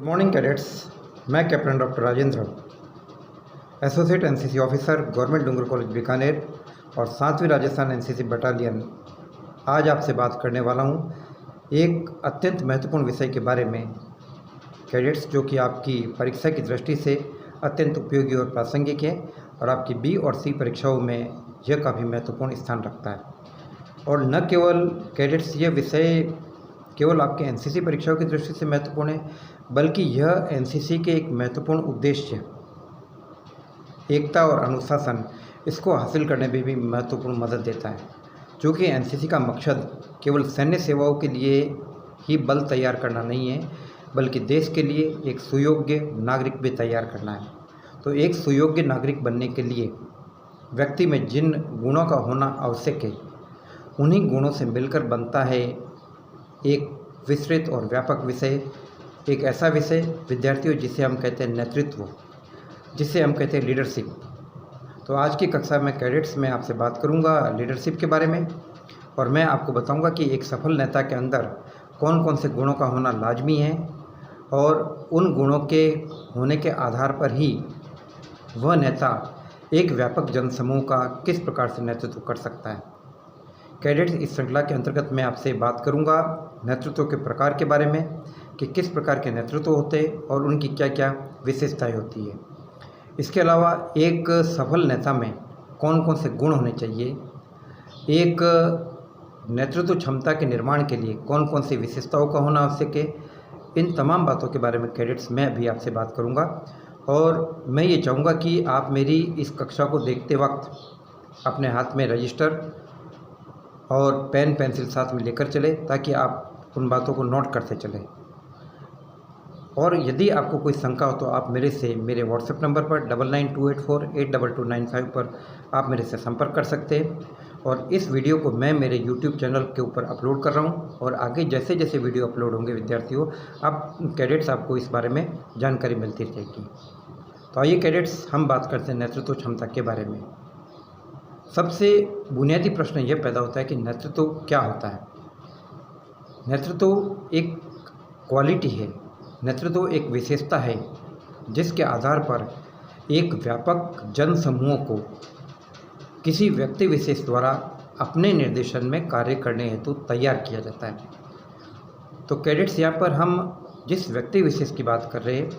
Good morning cadets. मैं captain doctor Rajendra, associate NCC officer, government Dungar college Bikaner और 7वीं Rajasthan NCC battalion आज आपसे बात करने वाला हूं एक अत्यंत महत्वपूर्ण विषय के बारे में कैडेट्स, जो कि आपकी परीक्षा की दृष्टि से अत्यंत उपयोगी और प्रासंगिक है और आपकी बी और सी परीक्षाओं में यह काफ़ी महत्वपूर्ण स्थान रखता है। और न केवल कैडेट्स यह विषय केवल आपके एनसीसी परीक्षाओं की दृष्टि से महत्वपूर्ण है, बल्कि यह एनसीसी के एक महत्वपूर्ण उद्देश्य एकता और अनुशासन इसको हासिल करने में भी महत्वपूर्ण मदद देता है। चूँकि एनसीसी का मकसद केवल सैन्य सेवाओं के लिए ही बल तैयार करना नहीं है, बल्कि देश के लिए एक सुयोग्य नागरिक भी तैयार करना है। तो एक सुयोग्य नागरिक बनने के लिए व्यक्ति में जिन गुणों का होना आवश्यक है, उन्हीं गुणों से मिलकर बनता है एक विस्तृत और व्यापक विषय, एक ऐसा विषय विद्यार्थियों जिसे हम कहते हैं नेतृत्व, जिसे हम कहते हैं लीडरशिप। तो आज की कक्षा में कैडेट्स में आपसे बात करूंगा लीडरशिप के बारे में, और मैं आपको बताऊंगा कि एक सफल नेता के अंदर कौन कौन से गुणों का होना लाजमी है और उन गुणों के होने के आधार पर ही वह नेता एक व्यापक जनसमूह का किस प्रकार से नेतृत्व कर सकता है। कैडेट्स, इस श्रृंखला के अंतर्गत मैं आपसे बात करूंगा नेतृत्व के प्रकार के बारे में कि किस प्रकार के नेतृत्व होते हैं और उनकी क्या क्या विशेषताएं होती है। इसके अलावा एक सफल नेता में कौन कौन से गुण होने चाहिए, एक नेतृत्व क्षमता के निर्माण के लिए कौन कौन सी विशेषताओं का होना आवश्यक है, इन तमाम बातों के बारे में कैडेट्स मैं अभी आपसे बात करूंगा। और मैं ये चाहूँगा कि आप मेरी इस कक्षा को देखते वक्त अपने हाथ में रजिस्टर और पेन पेंसिल साथ में लेकर चले, ताकि आप उन बातों को नोट करते चलें। और यदि आपको कोई शंका हो तो आप मेरे व्हाट्सएप नंबर पर 9928482295 पर आप मेरे से संपर्क कर सकते हैं। और इस वीडियो को मैं मेरे यूट्यूब चैनल के ऊपर अपलोड कर रहा हूं, और आगे जैसे जैसे वीडियो अपलोड होंगे विद्यार्थियों, आप कैडेट्स आपको इस बारे में जानकारी मिलती रहेगी। तो आइए कैडेट्स, हम बात करते हैं नेतृत्व क्षमता के बारे में। सबसे बुनियादी प्रश्न यह पैदा होता है कि नेतृत्व क्या होता है। नेतृत्व एक क्वालिटी है, नेतृत्व एक विशेषता है जिसके आधार पर एक व्यापक जन समूह को किसी व्यक्ति विशेष द्वारा अपने निर्देशन में कार्य करने हेतु तैयार किया जाता है। तो कैडेट्स, यहाँ पर हम जिस व्यक्ति विशेष की बात कर रहे हैं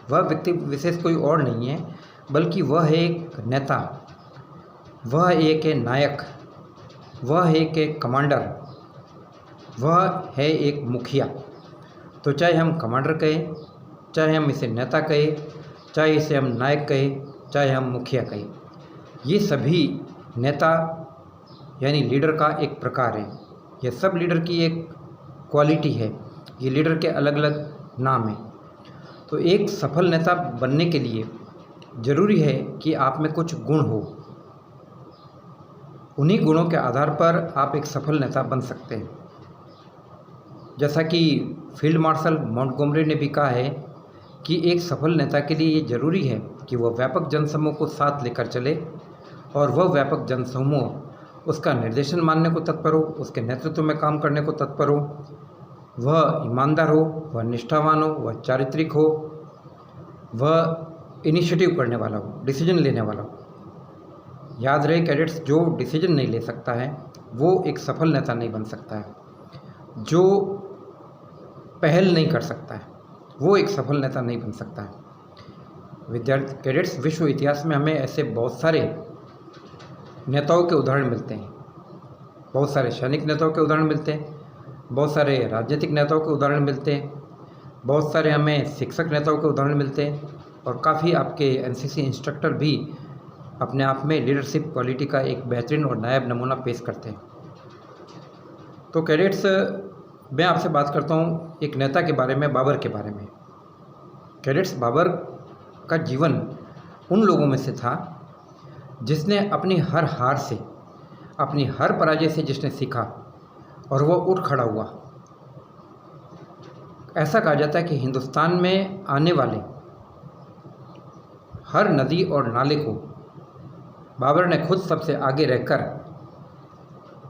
वह व्यक्ति विशेष कोई और नहीं है, बल्कि वह है एक नेता, वह एक है नायक, वह है एक कमांडर, वह है एक मुखिया। तो चाहे हम कमांडर कहें, चाहे हम इसे नेता कहें, चाहे इसे हम नायक कहें, चाहे हम मुखिया कहें, ये सभी नेता यानी लीडर का एक प्रकार है। ये सब लीडर की एक क्वालिटी है, ये लीडर के अलग अलग नाम हैं। तो एक सफल नेता बनने के लिए ज़रूरी है कि आप में कुछ गुण हो। उन्हीं गुणों के आधार पर आप एक सफल नेता बन सकते हैं। जैसा कि फील्ड मार्शल मॉन्टगोमरी ने भी कहा है कि एक सफल नेता के लिए ये ज़रूरी है कि वह व्यापक जनसमूह को साथ लेकर चले, और वह व्यापक जनसमूह उसका निर्देशन मानने को तत्पर हो, उसके नेतृत्व में काम करने को तत्पर हो, वह ईमानदार हो, वह निष्ठावान हो, वह चारित्रिक हो, वह इनिशिएटिव करने वाला हो, डिसीजन लेने वाला हो। याद रहे कैडेट्स, जो डिसीजन नहीं ले सकता है वो एक सफल नेता नहीं बन सकता है। जो पहल नहीं कर सकता है वो एक सफल नेता नहीं बन सकता है। विद्यार्थी कैडेट्स, विश्व इतिहास में हमें ऐसे बहुत सारे नेताओं के उदाहरण मिलते हैं, बहुत सारे सैनिक नेताओं के उदाहरण मिलते हैं, बहुत सारे राजनीतिक नेताओं के उदाहरण मिलते हैं, बहुत सारे हमें शिक्षक नेताओं के उदाहरण मिलते हैं, और काफ़ी आपके एनसीसी इंस्ट्रक्टर भी अपने आप में लीडरशिप क्वालिटी का एक बेहतरीन और नायाब नमूना पेश करते हैं। तो कैडेट्स, मैं आपसे बात करता हूँ एक नेता के बारे में, बाबर के बारे में। कैडेट्स, बाबर का जीवन उन लोगों में से था जिसने अपनी हर हार से, अपनी हर पराजय से जिसने सीखा और वह उठ खड़ा हुआ। ऐसा कहा जाता है कि हिंदुस्तान में आने वाले हर नदी और नाले को बाबर ने खुद सबसे आगे रहकर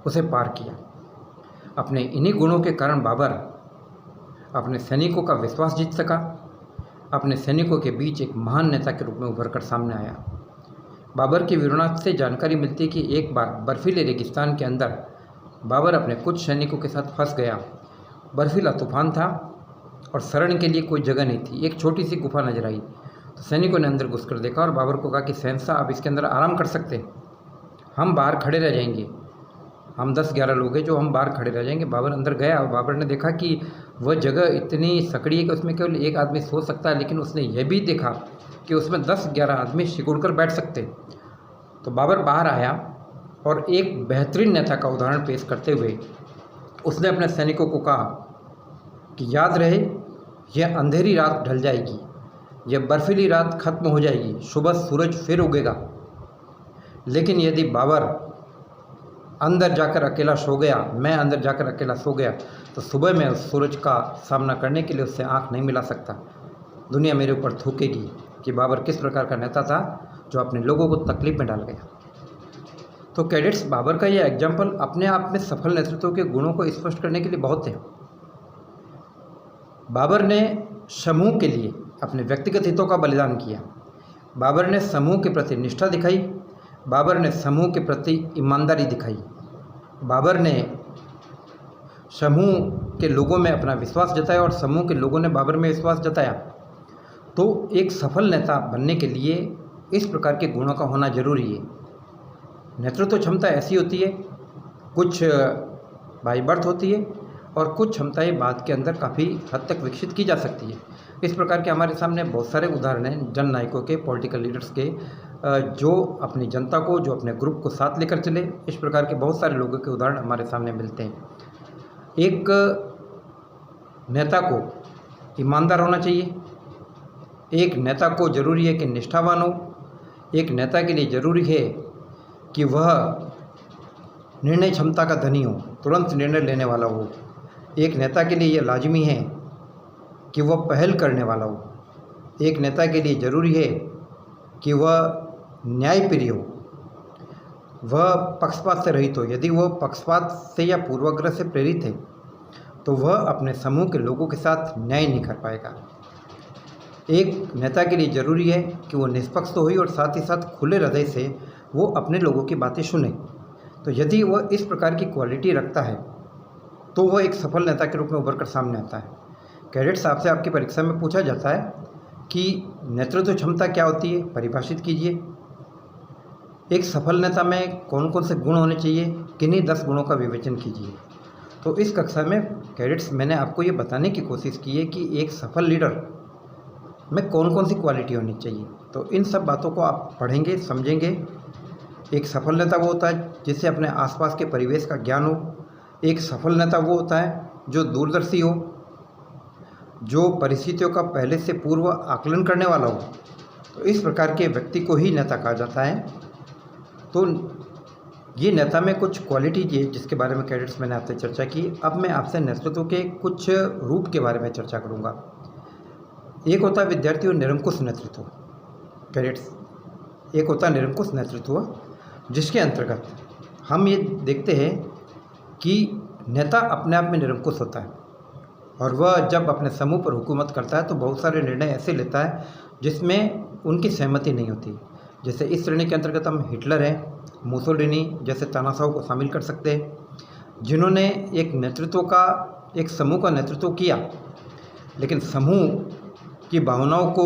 उसे पार किया। अपने इन्हीं गुणों के कारण बाबर अपने सैनिकों का विश्वास जीत सका अपने सैनिकों के बीच एक महान नेता के रूप में उभर कर सामने आया। बाबर की वीरनाथ से जानकारी मिलती है कि एक बार बर्फीले रेगिस्तान के अंदर बाबर अपने कुछ सैनिकों के साथ फंस गया। बर्फीला तूफान था और शरण के लिए कोई जगह नहीं थी। एक छोटी सी गुफा नजर आई तो सैनिकों ने अंदर घुसकर देखा और बाबर को कहा कि शहंशाह, आप इसके अंदर आराम कर सकते हैं, हम बाहर खड़े रह जाएंगे। हम 10-11 लोग हैं जो हम बाहर खड़े रह जाएंगे। बाबर अंदर गया और बाबर ने देखा कि वह जगह इतनी सकड़ी है कि उसमें केवल एक आदमी सो सकता है, लेकिन उसने यह भी देखा कि उसमें 10-11 आदमी सिकुड़ कर बैठ सकते। तो बाबर बाहर आया और एक बेहतरीन नेता का उदाहरण पेश करते हुए उसने अपने सैनिकों को कहा कि याद रहे, यह अंधेरी रात ढल जाएगी, यह बर्फीली रात खत्म हो जाएगी, सुबह सूरज फिर उगेगा। लेकिन यदि बाबर अंदर जाकर अकेला सो गया, मैं अंदर जाकर अकेला सो गया, तो सुबह में उस सूरज का सामना करने के लिए उससे आंख नहीं मिला सकता। दुनिया मेरे ऊपर थूकेगी कि बाबर किस प्रकार का नेता था जो अपने लोगों को तकलीफ में डाल गया। तो कैडेट्स, बाबर का यह एग्जाम्पल अपने आप में सफल नेतृत्व के गुणों को स्पष्ट करने के लिए बहुत है। बाबर ने समूह के लिए अपने व्यक्तिगत हितों का बलिदान किया। बाबर ने समूह के प्रति निष्ठा दिखाई। बाबर ने समूह के प्रति ईमानदारी दिखाई। बाबर ने समूह के लोगों में अपना विश्वास जताया और समूह के लोगों ने बाबर में विश्वास जताया। तो एक सफल नेता बनने के लिए इस प्रकार के गुणों का होना जरूरी है। नेतृत्व क्षमता ऐसी होती है, कुछ बाय बर्थ होती है और कुछ क्षमताएं बाद के अंदर काफ़ी हद तक विकसित की जा सकती है। इस प्रकार के हमारे सामने बहुत सारे उदाहरण हैं जन नायकों के, पॉलिटिकल लीडर्स के, जो अपनी जनता को, जो अपने ग्रुप को साथ लेकर चले। इस प्रकार के बहुत सारे लोगों के उदाहरण हमारे सामने मिलते हैं। एक नेता को ईमानदार होना चाहिए, एक नेता को जरूरी है कि निष्ठावान हो, एक नेता के लिए ज़रूरी है कि वह निर्णय क्षमता का धनी हो, तुरंत निर्णय लेने वाला हो। एक नेता के लिए यह लाजमी है कि वह पहल करने वाला हो। एक नेता के लिए ज़रूरी है कि वह न्यायप्रिय हो, वह पक्षपात से रहित हो। यदि वह पक्षपात से या पूर्वाग्रह से प्रेरित है तो वह अपने समूह के लोगों के साथ न्याय नहीं कर पाएगा। एक नेता के लिए ज़रूरी है कि वो निष्पक्ष तो हो और साथ ही साथ खुले हृदय से वो अपने लोगों की बातें सुने। तो यदि वह इस प्रकार की क्वालिटी रखता है तो वह एक सफल नेता के रूप में उभर कर सामने आता है। कैडेट्स, आपसे आपकी परीक्षा में पूछा जाता है कि नेतृत्व क्षमता क्या होती है, परिभाषित कीजिए। एक सफल नेता में कौन कौन से गुण होने चाहिए, किन्हीं 10 गुणों का विवेचन कीजिए। तो इस कक्षा में कैडेट्स मैंने आपको ये बताने की कोशिश की है कि एक सफल लीडर में कौन कौन सी क्वालिटी होनी चाहिए। तो इन सब बातों को आप पढ़ेंगे, समझेंगे। एक सफल नेता वो होता है जिससे अपने आसपास के परिवेश का ज्ञान हो। एक सफल नेता वो होता है जो दूरदर्शी हो, जो परिस्थितियों का पहले से पूर्व आकलन करने वाला हो। तो इस प्रकार के व्यक्ति को ही नेता कहा जाता है। तो ये नेता में कुछ क्वालिटीज है जिसके बारे में कैडेट्स मैंने आपसे चर्चा की। अब मैं आपसे नेतृत्व के कुछ रूप के बारे में चर्चा करूँगा। एक होता है विद्यार्थी और निरंकुश नेतृत्व। कैडेट्स, एक होता है निरंकुश नेतृत्व जिसके अंतर्गत हम ये देखते हैं कि नेता अपने आप में निरंकुश होता है और वह जब अपने समूह पर हुकूमत करता है तो बहुत सारे निर्णय ऐसे लेता है जिसमें उनकी सहमति नहीं होती। जैसे इस श्रेणी के अंतर्गत हम हिटलर हैं, मुसोलिनी जैसे तानाशाह को शामिल कर सकते हैं, जिन्होंने एक नेतृत्व का, एक समूह का नेतृत्व किया लेकिन समूह की भावनाओं को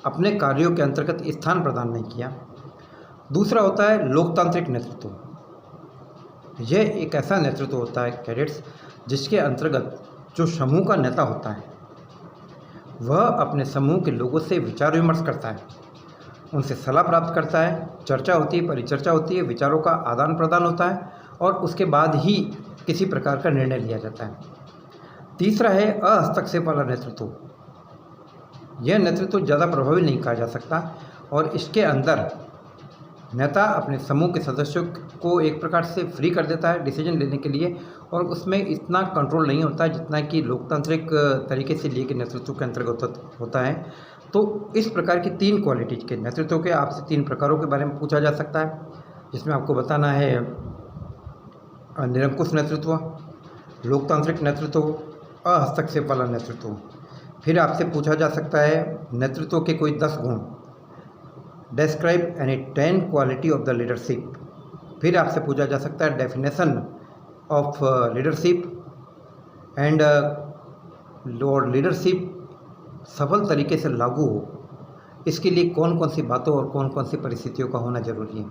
अपने कार्यों के अंतर्गत स्थान प्रदान नहीं किया। दूसरा होता है लोकतांत्रिक नेतृत्व। यह एक ऐसा नेतृत्व होता है कैडेट्स जिसके अंतर्गत जो समूह का नेता होता है वह अपने समूह के लोगों से विचार विमर्श करता है, उनसे सलाह प्राप्त करता है, चर्चा होती है, परिचर्चा होती है, विचारों का आदान प्रदान होता है और उसके बाद ही किसी प्रकार का निर्णय लिया जाता है। तीसरा है अहस्तक्षेप वाला नेतृत्व। यह नेतृत्व ज़्यादा प्रभावी नहीं कहा जा सकता और इसके अंदर नेता अपने समूह के सदस्यों को एक प्रकार से फ्री कर देता है डिसीजन लेने के लिए और उसमें इतना कंट्रोल नहीं होता जितना कि लोकतांत्रिक तरीके से लिए गए नेतृत्व के अंतर्गत होता है। तो इस प्रकार की 3 क्वालिटीज़ के नेतृत्व के आपसे 3 प्रकारों के बारे में पूछा जा सकता है, जिसमें आपको बताना है निरंकुश नेतृत्व, लोकतांत्रिक नेतृत्व, अहस्तक्षेप वाला नेतृत्व। फिर आपसे पूछा जा सकता है नेतृत्व के कोई 10 गुण, describe any 10 quality of the leadership. फिर आपसे पूछा जा सकता है डेफिनेशन ऑफ लीडरशिप एंड और लीडरशिप सफल तरीके से लागू हो, इसके लिए कौन कौन सी बातों और कौन कौन सी परिस्थितियों का होना जरूरी है।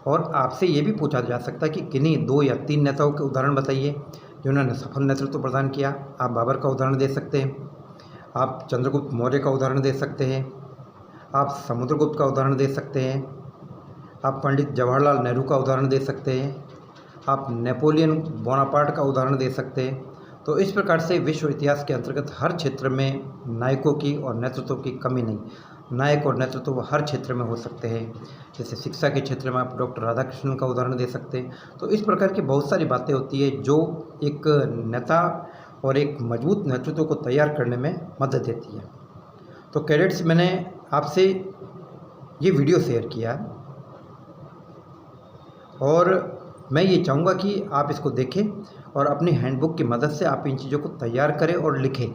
और आपसे ये भी पूछा जा सकता है कि किन्हीं 2 या 3 नेताओं के उदाहरण बताइए जिन्होंने सफल नेतृत्व प्रदान किया। आप बाबर का उदाहरण दे सकते हैं, आप चंद्रगुप्त मौर्य का उदाहरण दे सकते हैं, आप समुद्रगुप्त का उदाहरण दे सकते हैं, आप पंडित जवाहरलाल नेहरू का उदाहरण दे सकते हैं, आप नेपोलियन बोनापार्ट का उदाहरण दे सकते हैं। तो इस प्रकार से विश्व इतिहास के अंतर्गत हर क्षेत्र में नायकों की और नेतृत्व की कमी नहीं, नायक और नेतृत्व हर क्षेत्र में हो सकते हैं। जैसे शिक्षा के क्षेत्र में आप डॉक्टर राधाकृष्णन का उदाहरण दे सकते हैं। तो इस प्रकार की बहुत सारी बातें होती है जो एक नेता और एक मजबूत नेतृत्व को तैयार करने में मदद देती है। तो कैडेट्स, मैंने आपसे ये वीडियो शेयर किया और मैं ये चाहूँगा कि आप इसको देखें और अपनी हैंडबुक की मदद से आप इन चीज़ों को तैयार करें और लिखें।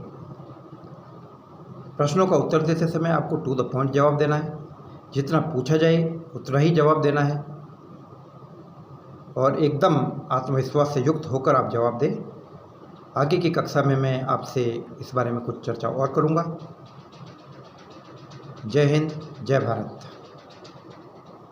प्रश्नों का उत्तर देते समय आपको टू द पॉइंट जवाब देना है, जितना पूछा जाए उतना ही जवाब देना है और एकदम आत्मविश्वास से युक्त होकर आप जवाब दें। आगे की कक्षा में मैं आपसे इस बारे में कुछ चर्चा और करूँगा। जय हिंद, जय भारत।